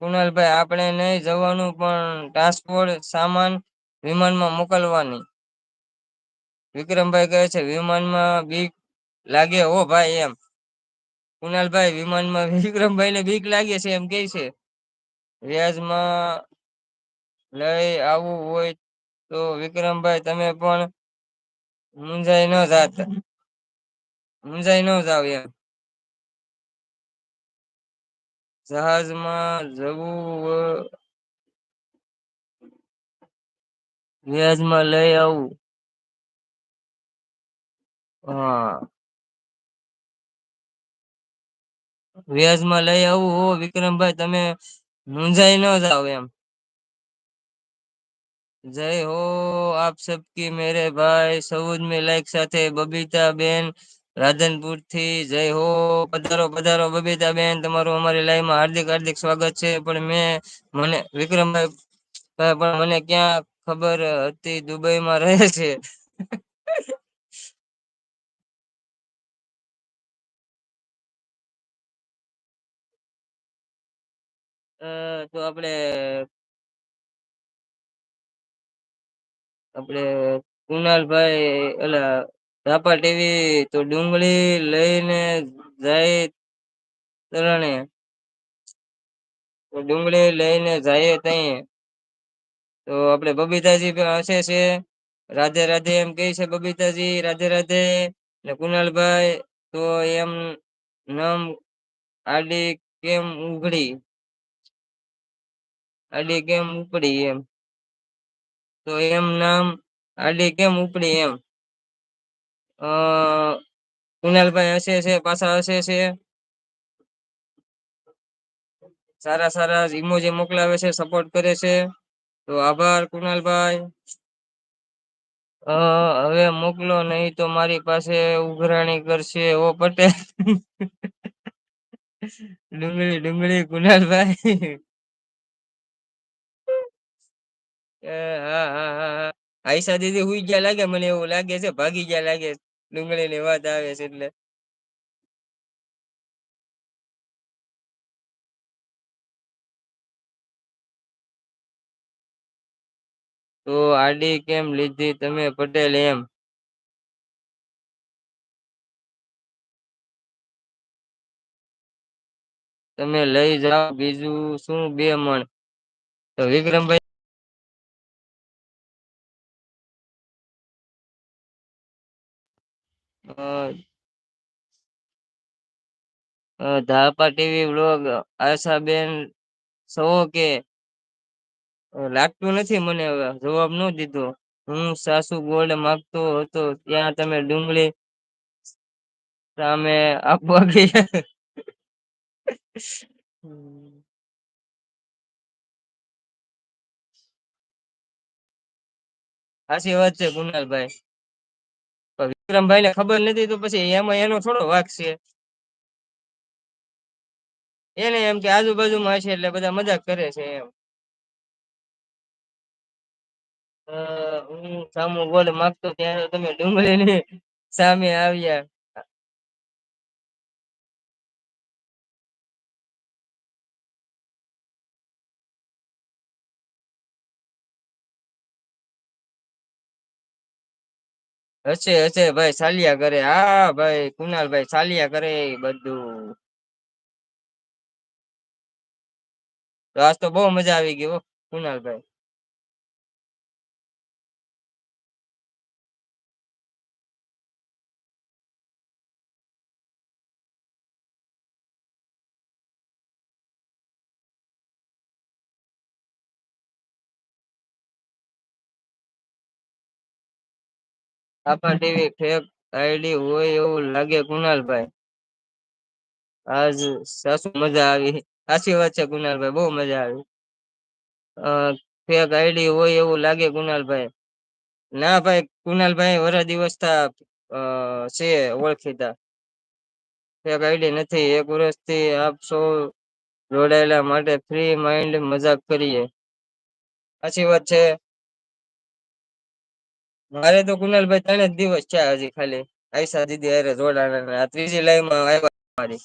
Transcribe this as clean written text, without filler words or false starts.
કુણાલભાઈ આપણે નહીં જવાનું પણ ટ્રાન્સપોર્ટ સામાન વિમાનમાં મોકલવાની. વિક્રમભાઈ કહે છે વિમાનમાં બીક લાગે હો ભાઈ એમ. કુણાલભાઈ વિમાનમાં વિક્રમભાઈ ને બીક લાગે છે એમ કે છે. વ્યાજમાં લઈ આવવું હોય તો વિક્રમભાઈ તમે પણ મુંજાઈ ન જાવ એમ. જહાજમાં જવું વ્યાજમાં લઈ આવું. હા, વ્યાજમાં લઈ આવું હો વિક્રમભાઈ તમે મુંજાઈ ન જાવ એમ. જય હો આપ સબકી મેરે ભાઈ 14 લાઈક સાથે બબીતા બેન રાધનપુર થી જય હો. પધારો પધારો બબીતા બેન તમારું અમારી લાઈવમાં હાર્દિક હાર્દિક સ્વાગત છે. પણ મને વિક્રમભાઈ પણ મને ક્યાં ખબર હતી દુબઈમાં રહે છે. તો આપડે કુનાલભાઈ એલા ધાપા ટીવી તો ડુંગળી લઈને જાય તરણે તો ડુંગળી લઈને જાય તઈ તો આપડે બબીતાજી હશે છે. રાધે રાધે એમ કે છે બબીતાજી રાધે રાધે. કુનાલભાઈ તો એમ નમ આડી કેમ ઉઘડી આડી કેમ ઉપડી એમ. તો એમ નામ આડી કેમ ઉપડી એમ. અ કુનાલભાઈ હશે છે પાછા હશે છે. સારા સારા ઈમોજી મોકલાવે છે સપોર્ટ કરે છે. તો આભાર કુનાલભાઈ. હવે મોકલો નહી તો મારી પાસે ઉઘરાણી કરશે ઓ પટેલ. ડુંગળી ડુંગળી કુનાલભાઈ. હા હા હા હા આઈશા દીદી હુઈ ગયા લાગે મને એવું લાગે છે ભાગી ગયા લાગે. ડુંગળી ની વાત આવે છે એટલે. તો આડી કેમ લીધી તમે પટેલ એમ. તમે લઈ જાઓ બીજું શું 2 મણ. તો વિક્રમભાઈ ધાપા ટીવી વ્લોગ આશાબેન સો કે લાગતું નથી મને હવે જવાબ ન દીધો. હું સાસુ ગોલ્ડ માગતો હતો ત્યાં તમે ડુંગળી સામે આપવા ગયા. સાચી વાત છે કુનાલભાઈ. વિક્રમભાઈ ને ખબર નથી તો પછી એમાં એનો થોડો વાક છે. એને એમ કે આજુબાજુમાં છે એટલે બધા મજાક કરે છે એમ. હું સામું ગોળ માગતો ત્યારે તમે ડુંગળીની સામે આવ્યા. હશે હશે ભાઈ ચાલ્યા કરે હા ભાઈ કુનાલ ભાઈ ચાલ્યા કરે બધું. તો આજ તો બહુ મજા આવી ગઈ હો કુનાલભાઈ. આપા ટીવી ફેક આઈડી હોય એવું લાગે કુનાલભાઈ. આજ સાસુ મજા આવી સાચી વાત છે કુનાલભાઈ બહુ મજા આવી. ફેક આઈડી હોય એવું લાગે કુનાલભાઈ. ના ભાઈ કુનાલભાઈ વરા દિવસ છે ઓળખીતા. ફેક આઈડી નથી 1 વર્ષથી આપ સો જોડાયેલા માટે ફ્રી માઇન્ડ મજાક કરીએ. સાચી વાત છે. મારે તો કુનાલભાઈ 3 જ દિવસ છે હજી ખાલી આઈશા દીદી હારે જોડાણા ત્રીજી લાઈનમાં આવ્યા.